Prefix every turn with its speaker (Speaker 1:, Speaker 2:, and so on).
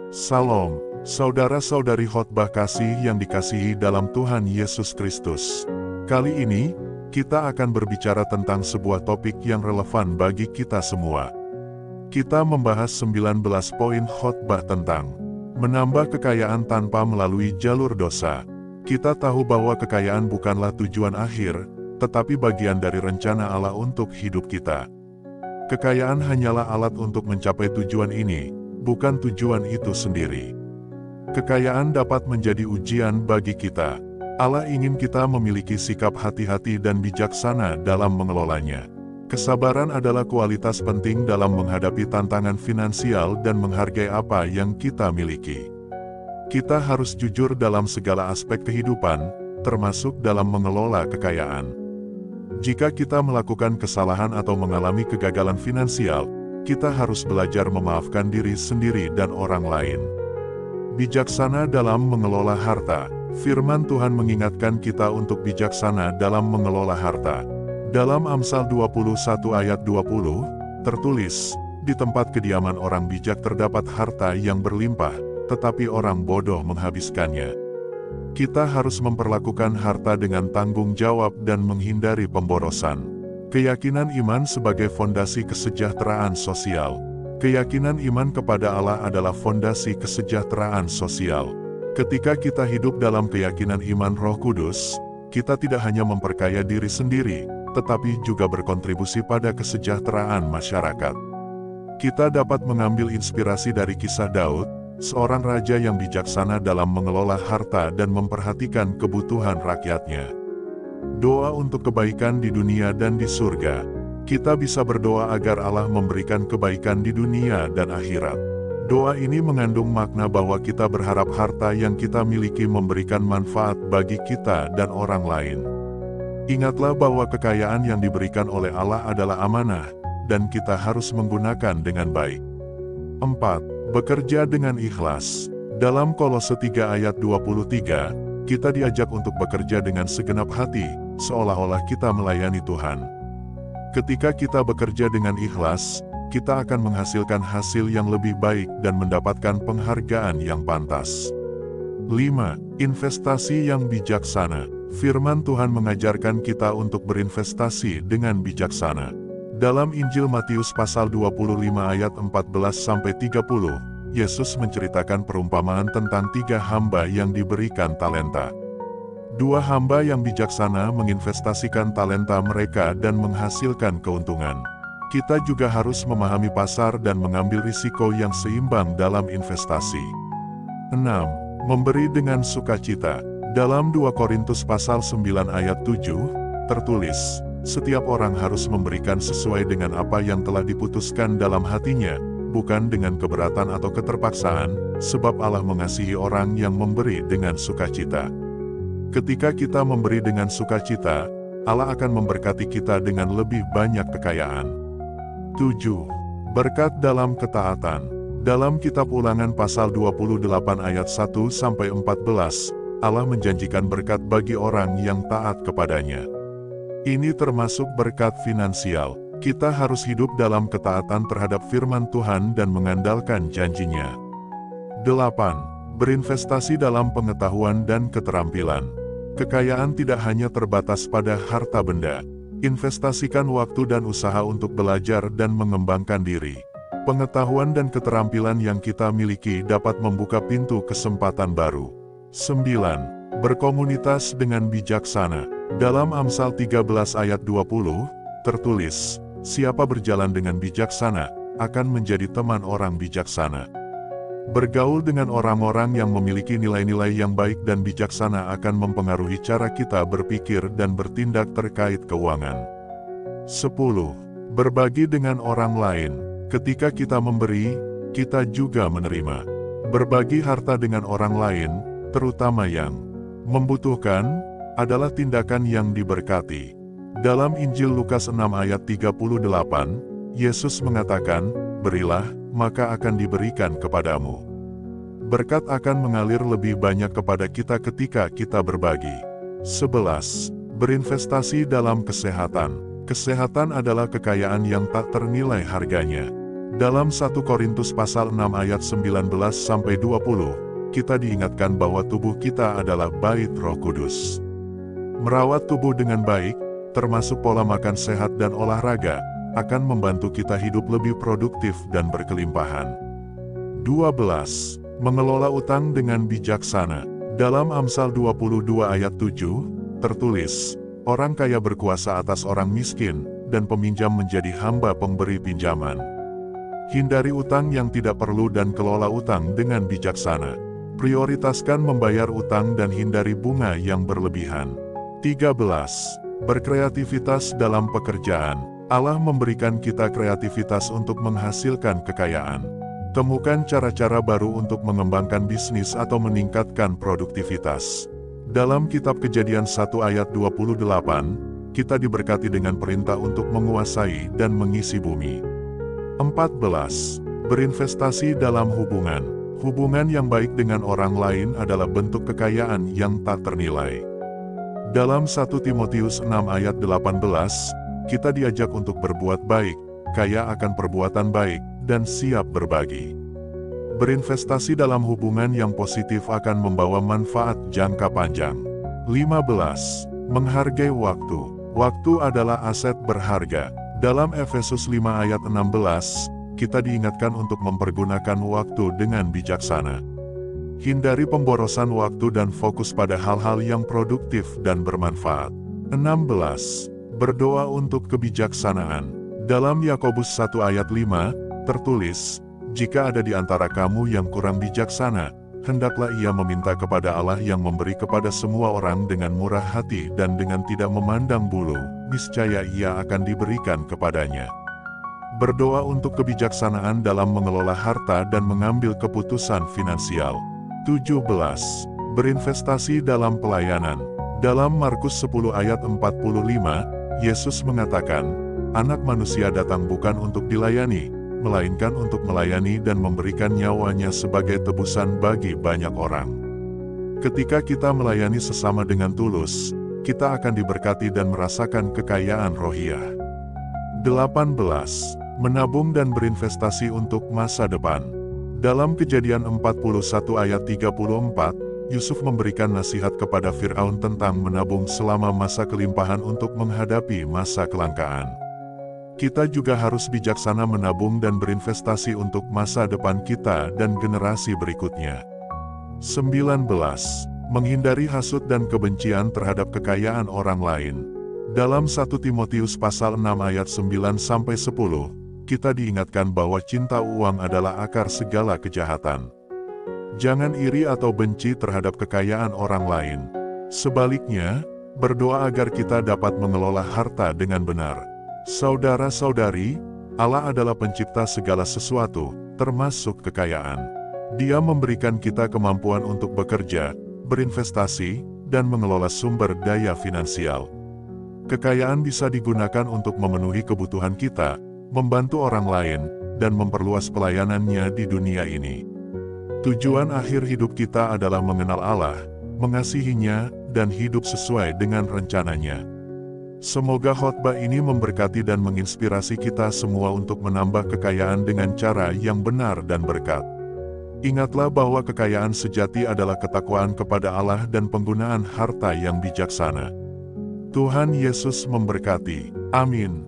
Speaker 1: Salam, saudara-saudari khotbah kasih yang dikasihi dalam Tuhan Yesus Kristus. Kali ini, kita akan berbicara tentang sebuah topik yang relevan bagi kita semua. Kita membahas 19 poin khotbah tentang menambah kekayaan tanpa melalui jalur dosa. Kita tahu bahwa kekayaan bukanlah tujuan akhir, tetapi bagian dari rencana Allah untuk hidup kita. Kekayaan hanyalah alat untuk mencapai tujuan ini, bukan tujuan itu sendiri. Kekayaan dapat menjadi ujian bagi kita. Allah ingin kita memiliki sikap hati-hati dan bijaksana dalam mengelolanya. Kesabaran adalah kualitas penting dalam menghadapi tantangan finansial dan menghargai apa yang kita miliki. Kita harus jujur dalam segala aspek kehidupan, termasuk dalam mengelola kekayaan. Jika kita melakukan kesalahan atau mengalami kegagalan finansial, kita harus belajar memaafkan diri sendiri dan orang lain. Bijaksana dalam mengelola harta. Firman Tuhan mengingatkan kita untuk bijaksana dalam mengelola harta. Dalam Amsal 21 ayat 20, tertulis, "Di tempat kediaman orang bijak terdapat harta yang berlimpah, tetapi orang bodoh menghabiskannya." Kita harus memperlakukan harta dengan tanggung jawab dan menghindari pemborosan. Keyakinan iman sebagai fondasi kesejahteraan sosial. Keyakinan iman kepada Allah adalah fondasi kesejahteraan sosial. Ketika kita hidup dalam keyakinan iman Roh Kudus, kita tidak hanya memperkaya diri sendiri, tetapi juga berkontribusi pada kesejahteraan masyarakat. Kita dapat mengambil inspirasi dari kisah Daud, seorang raja yang bijaksana dalam mengelola harta dan memperhatikan kebutuhan rakyatnya. Doa untuk kebaikan di dunia dan di surga. Kita bisa berdoa agar Allah memberikan kebaikan di dunia dan akhirat. Doa ini mengandung makna bahwa kita berharap harta yang kita miliki memberikan manfaat bagi kita dan orang lain. Ingatlah bahwa kekayaan yang diberikan oleh Allah adalah amanah, dan kita harus menggunakan dengan baik. 4. Bekerja dengan ikhlas. Dalam Kolose 3 ayat 23, kita diajak untuk bekerja dengan segenap hati, seolah-olah kita melayani Tuhan. Ketika kita bekerja dengan ikhlas, kita akan menghasilkan hasil yang lebih baik dan mendapatkan penghargaan yang pantas. 5. Investasi yang bijaksana. Firman Tuhan mengajarkan kita untuk berinvestasi dengan bijaksana. Dalam Injil Matius pasal 25 ayat 14-30, Yesus menceritakan perumpamaan tentang 3 hamba yang diberikan talenta. 2 hamba yang bijaksana menginvestasikan talenta mereka dan menghasilkan keuntungan. Kita juga harus memahami pasar dan mengambil risiko yang seimbang dalam investasi. 6. Memberi dengan sukacita. Dalam 2 Korintus pasal 9 ayat 7, tertulis, "Setiap orang harus memberikan sesuai dengan apa yang telah diputuskan dalam hatinya, bukan dengan keberatan atau keterpaksaan, sebab Allah mengasihi orang yang memberi dengan sukacita." Ketika kita memberi dengan sukacita, Allah akan memberkati kita dengan lebih banyak kekayaan. 7. Berkat dalam ketaatan. Dalam kitab Ulangan pasal 28 ayat 1-14, Allah menjanjikan berkat bagi orang yang taat kepadanya. Ini termasuk berkat finansial. Kita harus hidup dalam ketaatan terhadap firman Tuhan dan mengandalkan janjinya. 8. Berinvestasi dalam pengetahuan dan keterampilan. Kekayaan tidak hanya terbatas pada harta benda. Investasikan waktu dan usaha untuk belajar dan mengembangkan diri. Pengetahuan dan keterampilan yang kita miliki dapat membuka pintu kesempatan baru. 9. Berkomunitas dengan bijaksana. Dalam Amsal 13 ayat 20, tertulis, "Siapa berjalan dengan bijaksana, akan menjadi teman orang bijaksana." Bergaul dengan orang-orang yang memiliki nilai-nilai yang baik dan bijaksana akan mempengaruhi cara kita berpikir dan bertindak terkait keuangan. 10. Berbagi dengan orang lain. Ketika kita memberi, kita juga menerima. Berbagi harta dengan orang lain, terutama yang membutuhkan, adalah tindakan yang diberkati. Dalam Injil Lukas 6 ayat 38, Yesus mengatakan, "Berilah, maka akan diberikan kepadamu." Berkat akan mengalir lebih banyak kepada kita ketika kita berbagi. 11. Berinvestasi dalam kesehatan. Kesehatan adalah kekayaan yang tak ternilai harganya. Dalam 1 Korintus pasal 6 ayat 19-20, kita diingatkan bahwa tubuh kita adalah bait Roh Kudus. Merawat tubuh dengan baik, termasuk pola makan sehat dan olahraga, akan membantu kita hidup lebih produktif dan berkelimpahan. 12. Mengelola utang dengan bijaksana. Dalam Amsal 22 ayat 7, tertulis, orang kaya berkuasa atas orang miskin, dan peminjam menjadi hamba pemberi pinjaman. Hindari utang yang tidak perlu dan kelola utang dengan bijaksana. Prioritaskan membayar utang dan hindari bunga yang berlebihan. 13. Berkreativitas dalam pekerjaan. Allah memberikan kita kreativitas untuk menghasilkan kekayaan. Temukan cara-cara baru untuk mengembangkan bisnis atau meningkatkan produktivitas. Dalam kitab Kejadian 1 ayat 28, kita diberkati dengan perintah untuk menguasai dan mengisi bumi. 14. Berinvestasi dalam hubungan. Hubungan yang baik dengan orang lain adalah bentuk kekayaan yang tak ternilai. Dalam 1 Timotius 6 ayat 18, kita diajak untuk berbuat baik, kaya akan perbuatan baik, dan siap berbagi. Berinvestasi dalam hubungan yang positif akan membawa manfaat jangka panjang. 15. Menghargai waktu. Waktu adalah aset berharga. Dalam Efesus 5 ayat 16, kita diingatkan untuk mempergunakan waktu dengan bijaksana. Hindari pemborosan waktu dan fokus pada hal-hal yang produktif dan bermanfaat. 16. Berdoa untuk kebijaksanaan. Dalam Yakobus 1 ayat 5, tertulis, jika ada di antara kamu yang kurang bijaksana, hendaklah ia meminta kepada Allah yang memberi kepada semua orang dengan murah hati dan dengan tidak memandang bulu, niscaya ia akan diberikan kepadanya. Berdoa untuk kebijaksanaan dalam mengelola harta dan mengambil keputusan finansial. 17. Berinvestasi dalam pelayanan. Dalam Markus 10 ayat 45, Yesus mengatakan, Anak Manusia datang bukan untuk dilayani, melainkan untuk melayani dan memberikan nyawanya sebagai tebusan bagi banyak orang. Ketika kita melayani sesama dengan tulus, kita akan diberkati dan merasakan kekayaan rohiyah. 18. Menabung dan berinvestasi untuk masa depan. Dalam Kejadian 41 ayat 34, Yusuf memberikan nasihat kepada Fir'aun tentang menabung selama masa kelimpahan untuk menghadapi masa kelangkaan. Kita juga harus bijaksana menabung dan berinvestasi untuk masa depan kita dan generasi berikutnya. 19. Menghindari hasut dan kebencian terhadap kekayaan orang lain. Dalam 1 Timotius pasal 6 ayat 9-10, kita diingatkan bahwa cinta uang adalah akar segala kejahatan. Jangan iri atau benci terhadap kekayaan orang lain. Sebaliknya, berdoa agar kita dapat mengelola harta dengan benar. Saudara-saudari, Allah adalah pencipta segala sesuatu, termasuk kekayaan. Dia memberikan kita kemampuan untuk bekerja, berinvestasi, dan mengelola sumber daya finansial. Kekayaan bisa digunakan untuk memenuhi kebutuhan kita, membantu orang lain, dan memperluas pelayanannya di dunia ini. Tujuan akhir hidup kita adalah mengenal Allah, mengasihinya, dan hidup sesuai dengan rencananya. Semoga khotbah ini memberkati dan menginspirasi kita semua untuk menambah kekayaan dengan cara yang benar dan berkat. Ingatlah bahwa kekayaan sejati adalah ketakwaan kepada Allah dan penggunaan harta yang bijaksana. Tuhan Yesus memberkati. Amin.